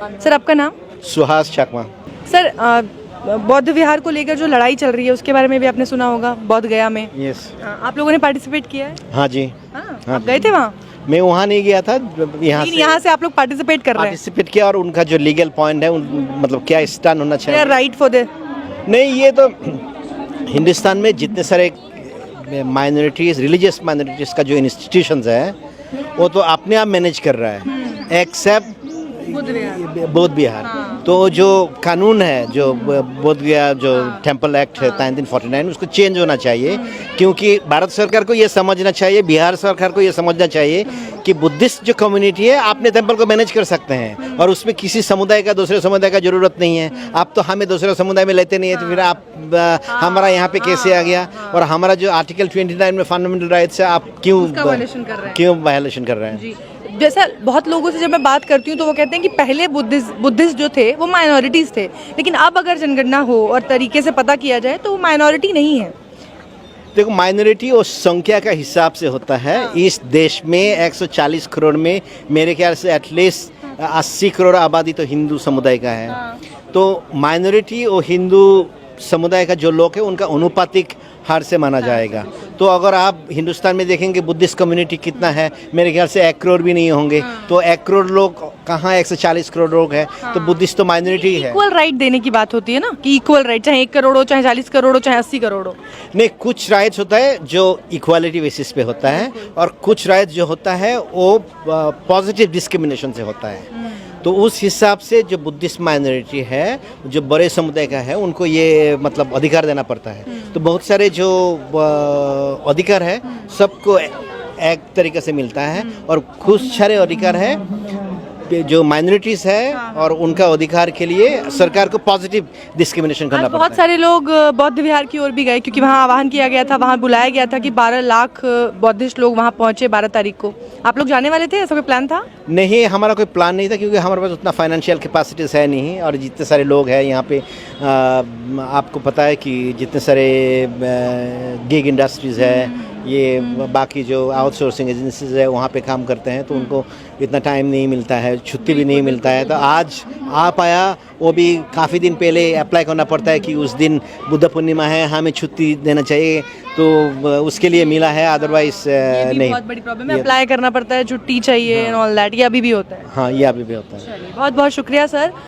Sir आपका नाम? सुहास चकमा। Sir बौद्ध विहार को लेकर जो लड़ाई चल रही है उसके बारे में भी आपने सुना होगा, बौद्ध गया में। यस। आप लोगों ने पार्टिसिपेट किया है? हाँ जी। हाँ, हाँ आप गए थे वहाँ? मैं वहाँ नहीं गया था, यहाँ से आप लोग पार्टिसिपेट कर रहे हैं? पार्टिसिपेट किया और उनका जो लीगल पॉइंट है मतलब क्या स्टैंड होना चाहिए। राइट फॉर द नहीं, ये तो हिंदुस्तान में जितने सारे माइनॉरिटीज़, रिलीजियस माइनॉरिटीज़ का जो इंस्टीट्यूशंस है वो तो अपने आप मैनेज कर रहा है, एक्सेप्ट बौद्ध विहार। तो जो कानून है, जो बौद्ध विहार जो टेम्पल एक्ट है 1949, उसको चेंज होना चाहिए, क्योंकि भारत सरकार को ये समझना चाहिए, बिहार सरकार को ये समझना चाहिए कि बुद्धिस्ट जो कम्युनिटी है अपने टेम्पल को मैनेज कर सकते हैं और उसमें किसी समुदाय का दूसरे समुदाय का जरूरत नहीं है। आप तो हमें दूसरे समुदाय में लेते नहीं है, तो फिर आप हमारा यहाँ पे कैसे आ गया? और हमारा जो आर्टिकल 29 में फंडामेंटल राइट्स है, आप क्यों वायलेशन कर रहे हैं? जैसा बहुत लोगों से जब मैं बात करती हूँ तो वो कहते हैं कि पहले बुद्धिस्ट जो थे वो माइनॉरिटीज़ थे, लेकिन अब अगर जनगणना हो और तरीके से पता किया जाए तो वो माइनॉरिटी नहीं है। देखो, माइनॉरिटी और संख्या का हिसाब से होता है। इस देश में 140 करोड़ में मेरे ख्याल से एटलीस्ट 80 करोड़ आबादी तो हिंदू समुदाय का है। तो माइनॉरिटी और हिंदू समुदाय का जो लोग है उनका अनुपातिक हार से माना जाएगा। तो अगर आप हिंदुस्तान में देखेंगे बुद्धिस्ट कम्युनिटी कितना है, मेरे ख्याल से 1 करोड़ भी नहीं होंगे। तो 1 करोड़ लोग कहाँ, 140 करोड़ लोग हैं। तो बुद्धिस्ट तो माइनॉरिटी है। इक्वल राइट देने की बात होती है ना, कि इक्वल राइट, चाहे 1 करोड़ हो, चाहे 40 करोड़ हो, चाहे 80 करोड़ हो। नहीं, कुछ राइट्स होता है जो इक्वालिटी बेसिस पे होता है और कुछ राइट्स जो होता है वो पॉजिटिव डिस्क्रिमिनेशन से होता है। तो उस हिसाब से जो बुद्धिस्ट माइनॉरिटी है, जो बड़े समुदाय का है, उनको ये मतलब अधिकार देना पड़ता है। तो बहुत सारे जो अधिकार है सबको एक तरीके से मिलता है और कुछ सारे अधिकार है जो माइनॉरिटीज़ है और उनका अधिकार के लिए सरकार को पॉजिटिव डिस्क्रिमिनेशन करना पड़ता है। बहुत सारे लोग बौद्ध विहार की ओर भी गए क्योंकि वहाँ आह्वान किया गया था, वहाँ बुलाया गया था कि 12 लाख बौद्धिस्ट लोग वहाँ पहुँचे 12 तारीख को। आप लोग जाने वाले थे? ऐसा कोई प्लान था? नहीं, हमारा कोई प्लान नहीं था, क्योंकि हमारे पास उतना फाइनेंशियल कैपेसिटीज़ है नहीं। और जितने सारे लोग हैं यहाँ पे, आपको पता है कि जितने सारे गिग इंडस्ट्रीज़ है, ये बाकी जो आउटसोर्सिंग एजेंसीज है वहाँ पे काम करते हैं, तो उनको इतना टाइम नहीं मिलता है, छुट्टी भी नहीं मिलता है। तो आज आ पाया, वो भी काफ़ी दिन पहले अप्लाई करना पड़ता है कि उस दिन बुद्ध पूर्णिमा है, हमें छुट्टी देना चाहिए, तो उसके लिए मिला है, अदरवाइज नहीं। बहुत बड़ी प्रॉब्लम है, अप्लाई करना पड़ता है, छुट्टी चाहिए एंड ऑल दैट। ये अभी भी होता है? हाँ, ये अभी भी होता है। बहुत बहुत शुक्रिया सर।